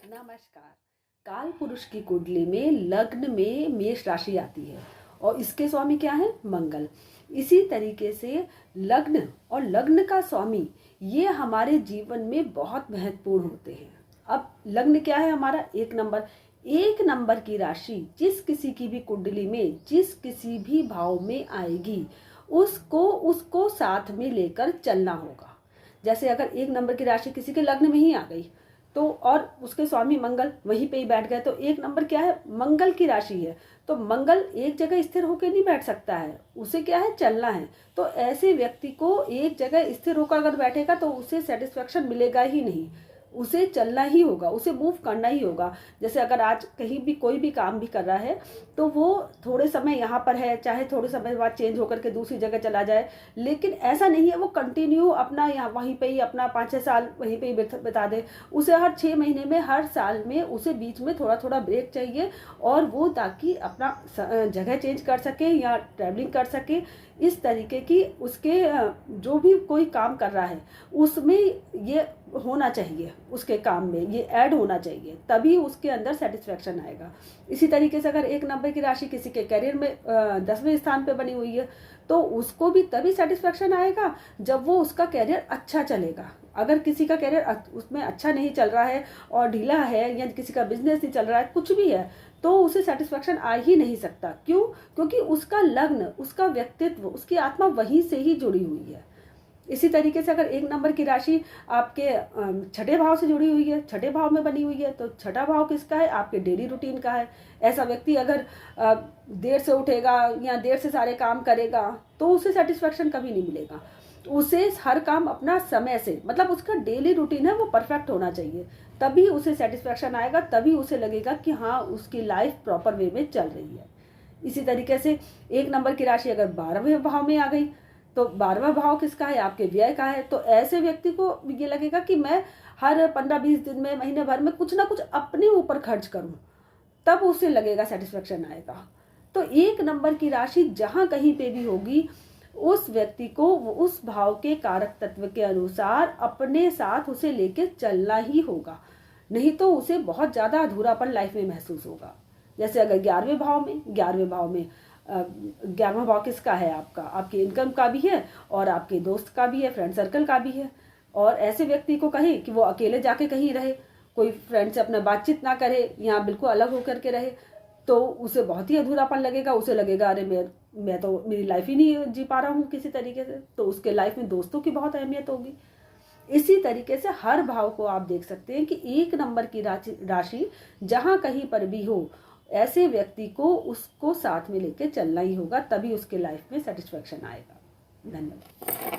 नमस्कार। काल पुरुष की कुंडली में लग्न में मेष राशि आती है और इसके स्वामी क्या है? मंगल। इसी तरीके से लग्न और लग्न का स्वामी ये हमारे जीवन में बहुत महत्वपूर्ण होते हैं। अब लग्न क्या है? हमारा एक नंबर की राशि जिस किसी की भी कुंडली में जिस किसी भी भाव में आएगी उसको उसको साथ में लेकर चलना होगा। जैसे अगर एक नंबर की राशि किसी के लग्न में ही आ गई तो और उसके स्वामी मंगल वहीं पे ही बैठ गए तो एक नंबर क्या है? मंगल की राशि है। तो मंगल एक जगह स्थिर होकर नहीं बैठ सकता है, उसे क्या है? चलना है। तो ऐसे व्यक्ति को एक जगह स्थिर होकर अगर बैठेगा तो उसे सेटिस्फेक्शन मिलेगा ही नहीं, उसे चलना ही होगा, उसे मूव करना ही होगा। जैसे अगर आज कहीं भी कोई भी काम भी कर रहा है तो वो थोड़े समय यहाँ पर है, चाहे थोड़े समय बाद चेंज होकर के दूसरी जगह चला जाए, लेकिन ऐसा नहीं है वो कंटिन्यू अपना यहाँ वहीं पे ही अपना 5-6 साल वहीं पे ही बिता दे। उसे हर 6 महीने में, हर साल में उसे बीच में थोड़ा थोड़ा ब्रेक चाहिए और वो ताकि अपना जगह चेंज कर सके या ट्रैवलिंग कर सके। इस तरीके की उसके जो भी कोई काम कर रहा है उसमें ये होना चाहिए, उसके काम में ये ऐड होना चाहिए, तभी उसके अंदर सेटिस्फेक्शन आएगा। इसी तरीके से अगर एक नंबर की राशि किसी के करियर में 10वें स्थान पे बनी हुई है तो उसको भी तभी सेटिस्फेक्शन आएगा जब वो उसका करियर अच्छा चलेगा। अगर किसी का करियर उसमें अच्छा नहीं चल रहा है और ढीला है या किसी का बिजनेस नहीं चल रहा है, कुछ भी है, तो उसे सेटिस्फेक्शन आ ही नहीं सकता। क्यों? क्योंकि उसका लग्न, उसका व्यक्तित्व, उसकी आत्मा वहीं से ही जुड़ी हुई है। इसी तरीके से अगर एक नंबर की राशि आपके छठे भाव से जुड़ी हुई है, छठे भाव में बनी हुई है, तो छठा भाव किसका है? आपके डेली रूटीन का है। ऐसा व्यक्ति अगर देर से उठेगा या देर से सारे काम करेगा तो उसे सेटिस्फेक्शन कभी नहीं मिलेगा। उसे हर काम अपना समय से, मतलब उसका डेली रूटीन है वो परफेक्ट होना चाहिए, तभी उसे सेटिस्फेक्शन आएगा, तभी उसे लगेगा कि हाँ उसकी लाइफ प्रॉपर वे में चल रही है। इसी तरीके से एक नंबर की राशि अगर 12वें भाव में आ गई तो 12वां भाव किसका है? आपके व्यय का है। तो ऐसे व्यक्ति को ये लगेगा कि मैं हर 15-20 दिन में, महीने भर में कुछ ना कुछ अपने ऊपर खर्च करूं, तब उसे लगेगा सेटिस्फेक्शन आएगा। तो एक नंबर की राशि जहां कहीं पे भी होगी उस व्यक्ति को उस भाव के कारक तत्व के अनुसार अपने साथ उसे लेके चलना ही होगा, नहीं तो उसे बहुत ज्यादा अधूरापन लाइफ में महसूस होगा। जैसे अगर 11वां भाव किसका है? आपका, आपके इनकम का भी है और आपके दोस्त का भी है, फ्रेंड सर्कल का भी है। और ऐसे व्यक्ति को कहें कि वो अकेले जाके कहीं रहे, कोई फ्रेंड से अपना बातचीत ना करे या बिल्कुल अलग होकर के रहे, तो उसे बहुत ही अधूरापन लगेगा। उसे लगेगा अरे मैं तो मेरी लाइफ ही नहीं जी पा रहा हूँ किसी तरीके से। तो उसके लाइफ में दोस्तों की बहुत अहमियत होगी। इसी तरीके से हर भाव को आप देख सकते हैं कि एक नंबर की राशि जहां कहीं पर भी हो, ऐसे व्यक्ति को उसको साथ में लेके चलना ही होगा, तभी उसके लाइफ में सेटिस्फेक्शन आएगा। धन्यवाद।